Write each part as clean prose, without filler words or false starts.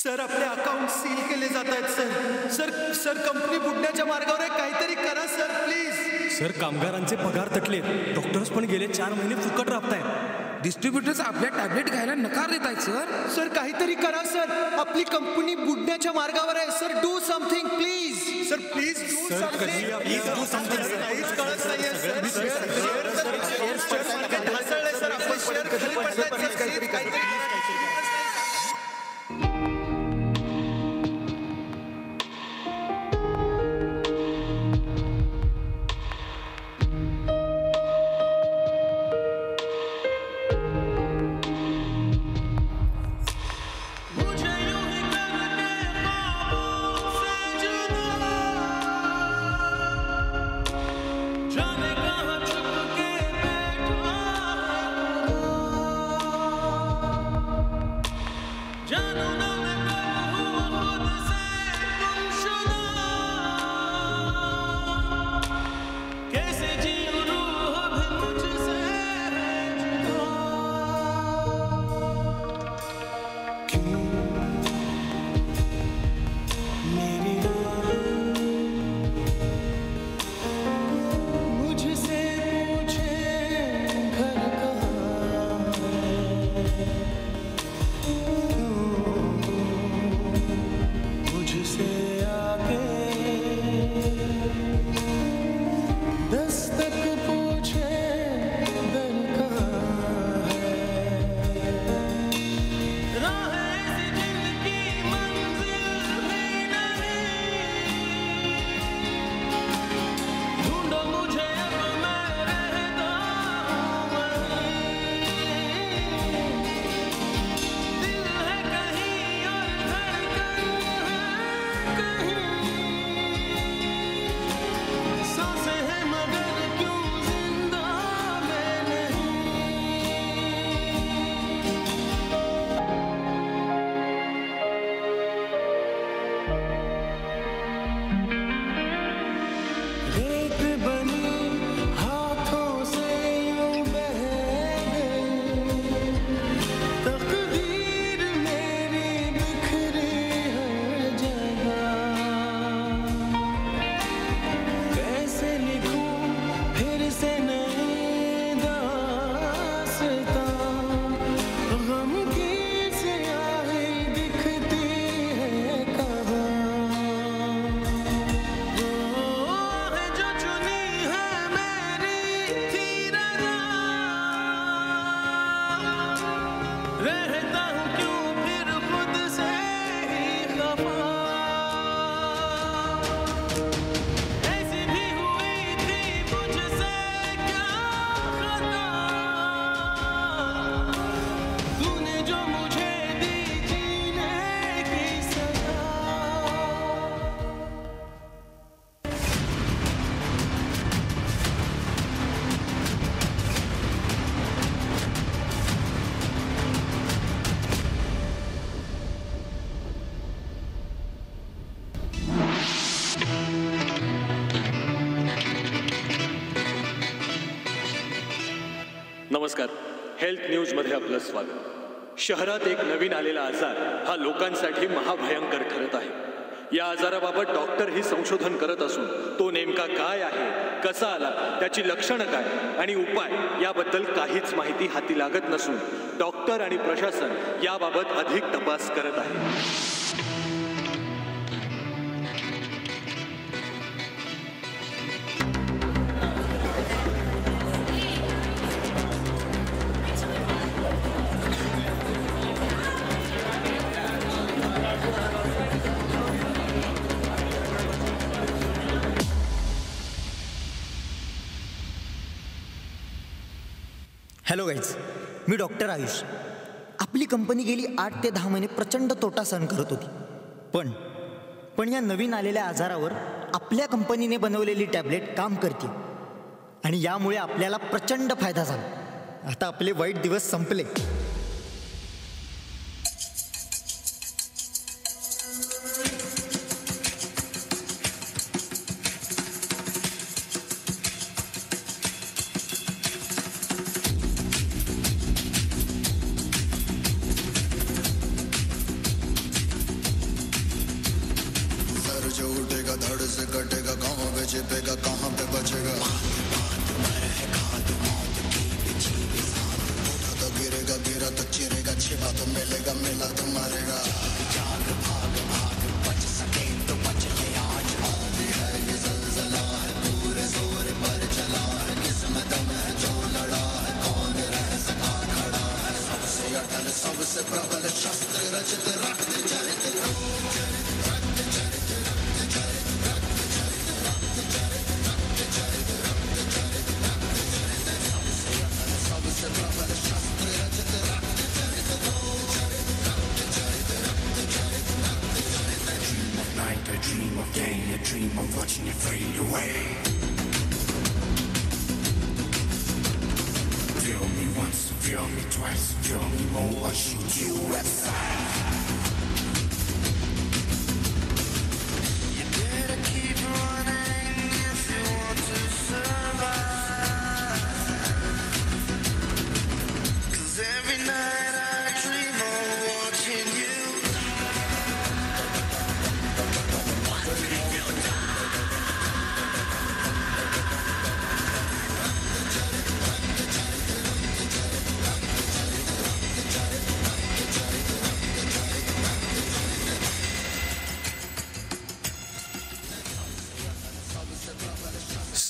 Sir आपले account seal केले जात आहेत सर. सर सर कंपनी बुडण्याच्या मार्गावर आहे. काहीतरी करा सर प्लीज. सर कामगारांचे पगार तटलेत. डॉक्टर्स पण गेले 4 महिने फुकट राबतायत. डिस्ट्रीब्युटर्स आपल्या टॅबलेट घ्यायला नकार देत आहेत सर. सर काहीतरी करा सर. आपली कंपनी बुडण्याच्या मार्गावर आहे sir. Do something please. Sir please do something. काहीच कळत नाहीये सर. शेअर ढासळलंय सर. आपले शेअर खाली पडतायत सर. काहीतरी नमस्कार. हेल्थ न्यूजमध्ये आपलं स्वागत. शहरात एक नवीन आलेला आजार हा लोकांसाठी महाभयंकर ठरत आहे. या आजाराबाबत डॉक्टरही संशोधन करत असून तो नेमका काय आहे, कसा आला, त्याची लक्षणं काय आणि उपाय याबद्दल काहीच माहिती हाती लागत नसून डॉक्टर आणि प्रशासन याबाबत अधिक तपास करत आहे. हॅलो गाईज, मी डॉक्टर आयुष. आपली कंपनी गेली 8 ते 10 महिने प्रचंड तोटा सहन करत होती. पण या नवीन आलेल्या आजारावर आपल्या कंपनीने बनवलेली टॅबलेट काम करते आणि यामुळे आपल्याला प्रचंड फायदा झाला. आता आपले वाईट दिवस संपले. जो उठेगा धड़ से कटेगा कहाँ पे छिपेगा कहाँ पे बचेगा उठा तो गिरेगा गिरा तो चिरेगा छिपा तो मिलेगा मिला तो मारेगा जाग भाग भाग बच सके तो बच ले आज भी है ये ज़लज़ला है पूरे जोर पर चला है किस्मत में जो लड़ा है कौन रह सका खड़ा है सबसे अटल सबसे प्रबल शस्त्र रचित रक्त चरित A dream of day, a dream of watching it fade away. Feel me once, feel me twice, feel me more, I'll shoot you aside. You better keep running if you want to survive. 'Cause every night I dream of watching you.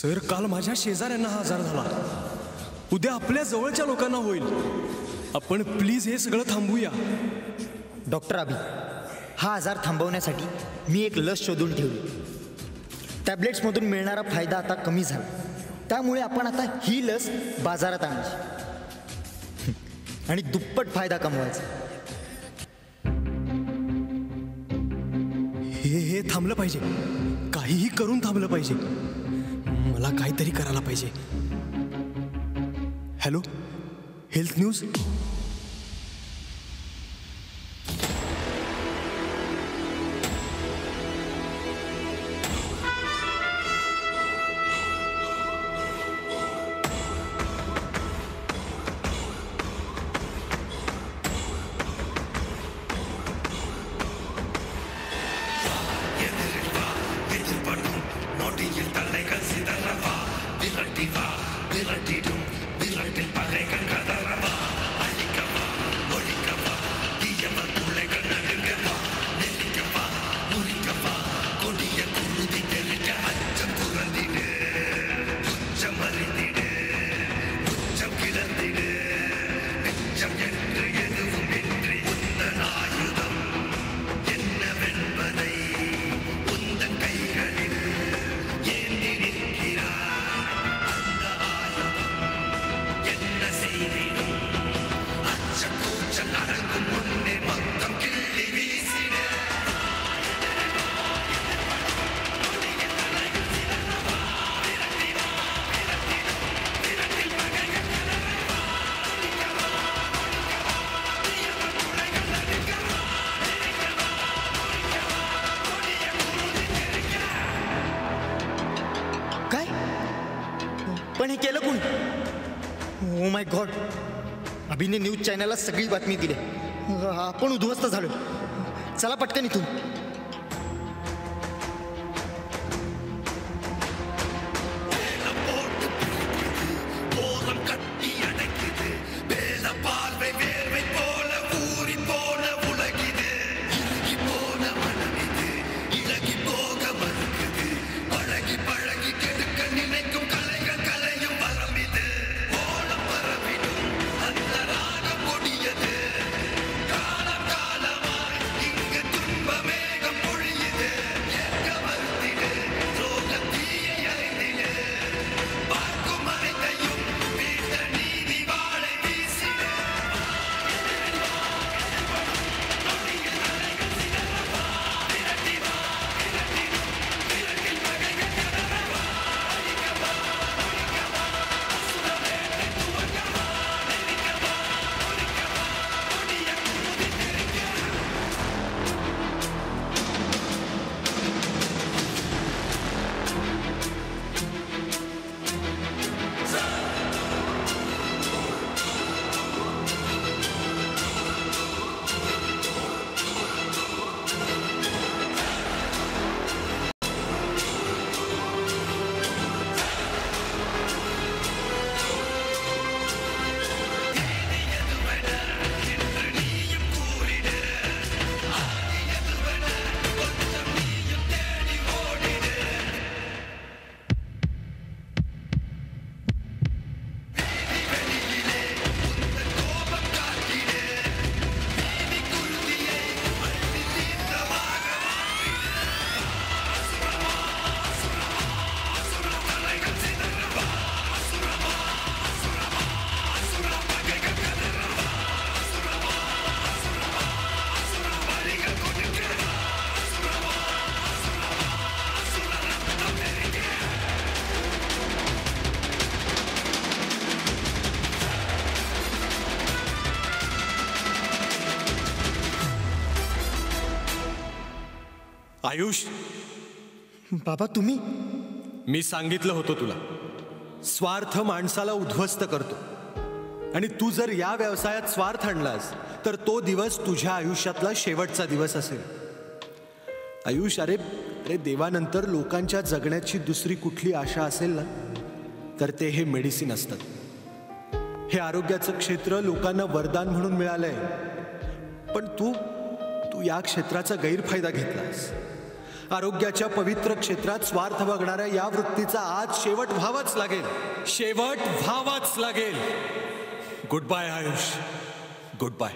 Sir काल माझ्या शेजाऱ्यांना हा आजार झाला उद्या आपल्या जवळच्या लोकांना होईल आपण प्लीज हे सगळं थांबूया डॉक्टर अभि हा आजार थांबवण्यासाठी मी एक लस शोधून ठेवली टॅब्लेट्समधून मिळणारा फायदा आता कमी झाला त्यामुळे आपण आता ही लस बाजारात आणायची आणि दुप्पट फायदा कमवायचा हे थांबलं पाहिजे काहीही करून थांबलं पाहिजे मला काहीतरी करायला पाहिजे हॅलो हेल्थ न्यूज पण हे केलं कोणी ओ माय गॉड अभिने न्यूज चॅनलला सगळी बातमी दिली आपण उद्ध्वस्त झालो चला पटकन इथून Bye. आयुष, बाबा तुम्ही मी सांगितलं होतं तुला, स्वार्थ माणसाला उद्ध्वस्त करतो आणि तू जर या व्यवसायात स्वार्थ आणलास तर तो दिवस तुझ्या आयुष्यातला शेवटचा दिवस असेल. आयुष, अरे देवानंतर लोकांच्या जगण्याची दुसरी कुठली आशा असेल ना तर ते हे मेडिसिन असतात. हे आरोग्याचं क्षेत्र लोकांना वरदान म्हणून मिळालंय, पण तू या क्षेत्राचा गैरफायदा घेतलास. आरोग्याच्या पवित्र क्षेत्रात स्वार्थ बघणाऱ्या या वृत्तीचा आज शेवट व्हावाच लागेल, शेवट व्हावाच लागेल. Goodbye Ayush, good bye.